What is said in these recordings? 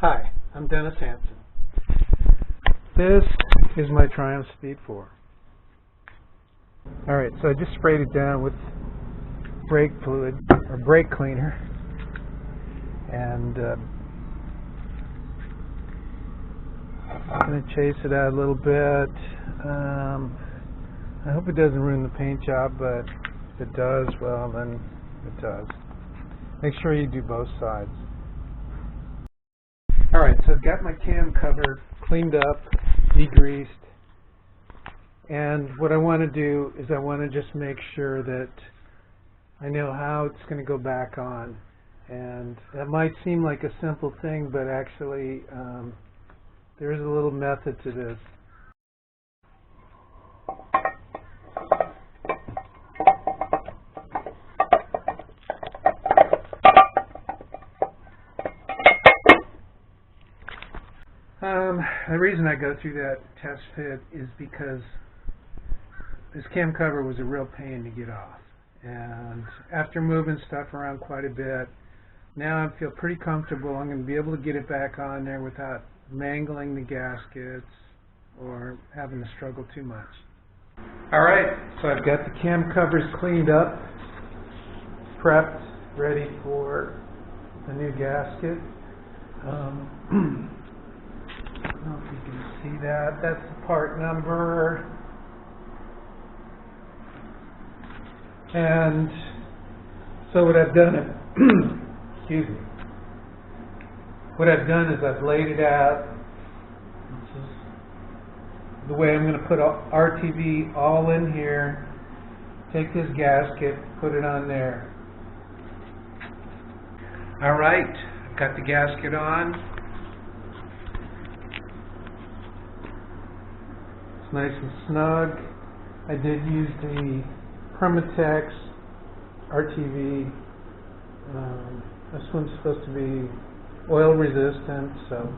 Hi, I'm Dennis Hanson. This is my Triumph Speed 4. Alright, so I just sprayed it down with brake fluid, or brake cleaner, and I'm going to chase it out a little bit. I hope it doesn't ruin the paint job, but if it does, well then it does. Make sure you do both sides. Alright, so I've got my cam cover cleaned up, degreased, and what I want to do is I want to just make sure that I know how it's going to go back on. And that might seem like a simple thing, but actually there is a little method to this. The reason I go through that test fit is because this cam cover was a real pain to get off. And after moving stuff around quite a bit, now I feel pretty comfortable. I'm going to be able to get it back on there without mangling the gaskets or having to struggle too much. Alright, so I've got the cam covers cleaned up, prepped, ready for a new gasket. I don't know if you can see that. That's the part number. And so what I've done is, excuse me, what I've done is I've laid it out. This is the way I'm going to put RTV all in here. Take this gasket, put it on there. Alright, I've got the gasket on. Nice and snug. I did use the Permatex RTV. This one's supposed to be oil resistant, so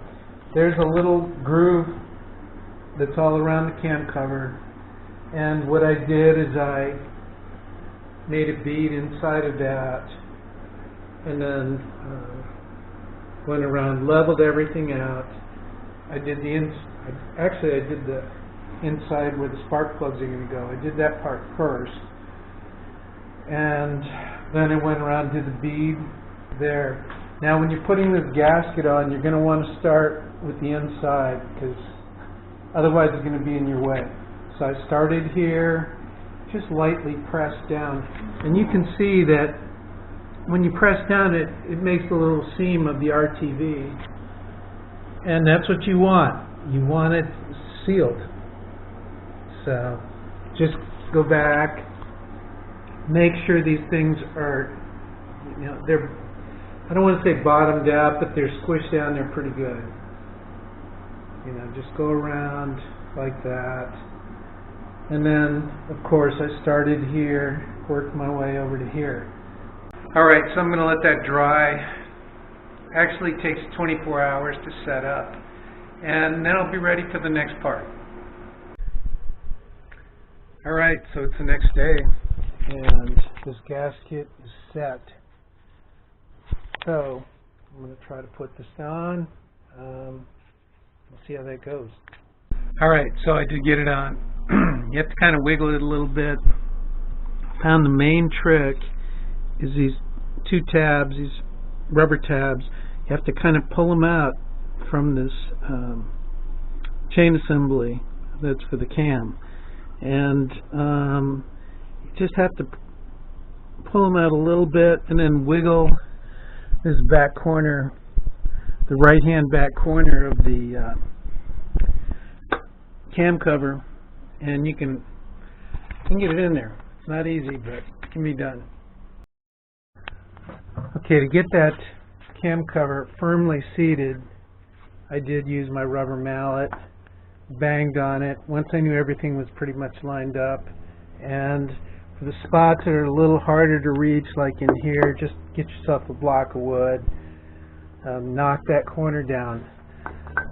there's a little groove that's all around the cam cover. And what I did is I made a bead inside of that, and then went around, leveled everything out. I did the I did the inside where the spark plugs are going to go. I did that part first, and then I went around and did the bead there. Now when you're putting this gasket on, you're going to want to start with the inside, because otherwise it's going to be in your way. So I started here, just lightly pressed down, and you can see that when you press down it makes a little seam of the RTV, and that's what you want. You want it sealed. So just go back, make sure these things are, they're, I don't want to say bottomed out, but they're squished down, they're pretty good. Just go around like that. And then, of course, I started here, worked my way over to here. Alright, so I'm going to let that dry. Actually takes 24 hours to set up. And then I'll be ready for the next part. Alright, so it's the next day, and this gasket is set. So, I'm going to try to put this on. We'll see how that goes. Alright, so I did get it on. You have to kind of wiggle it a little bit. Found the main trick is these two tabs, these rubber tabs. You have to kind of pull them out from this chain assembly that's for the cam. And you just have to pull them out a little bit and then wiggle this back corner, the right hand back corner of the cam cover, and you can get it in there. It's not easy, but it can be done. Okay, to get that cam cover firmly seated, I did use my rubber mallet. Banged on it once I knew everything was pretty much lined up, and for the spots that are a little harder to reach, like in here, just get yourself a block of wood, knock that corner down.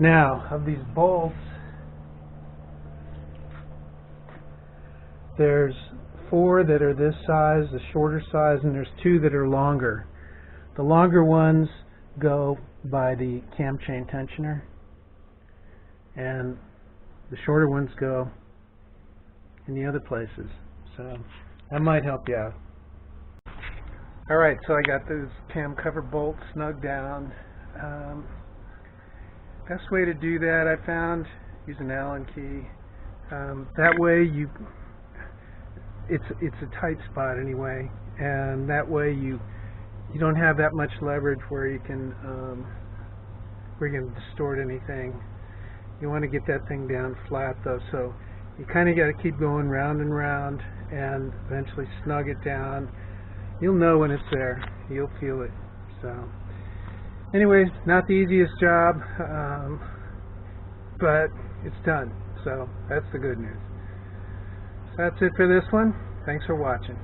Now of these bolts, there's 4 that are this size, the shorter size, and there's 2 that are longer. The longer ones go by the cam chain tensioner, and the shorter ones go in the other places. So that might help you out. Alright, so I got those cam cover bolts snug down. Best way to do that, I found, use an Allen key. That way it's a tight spot anyway, and that way you don't have that much leverage where you can distort anything. You want to get that thing down flat though, so you kind of got to keep going round and round and eventually snug it down. You'll know when it's there. You'll feel it. So anyways, not the easiest job, but it's done. So that's the good news. So that's it for this one. Thanks for watching.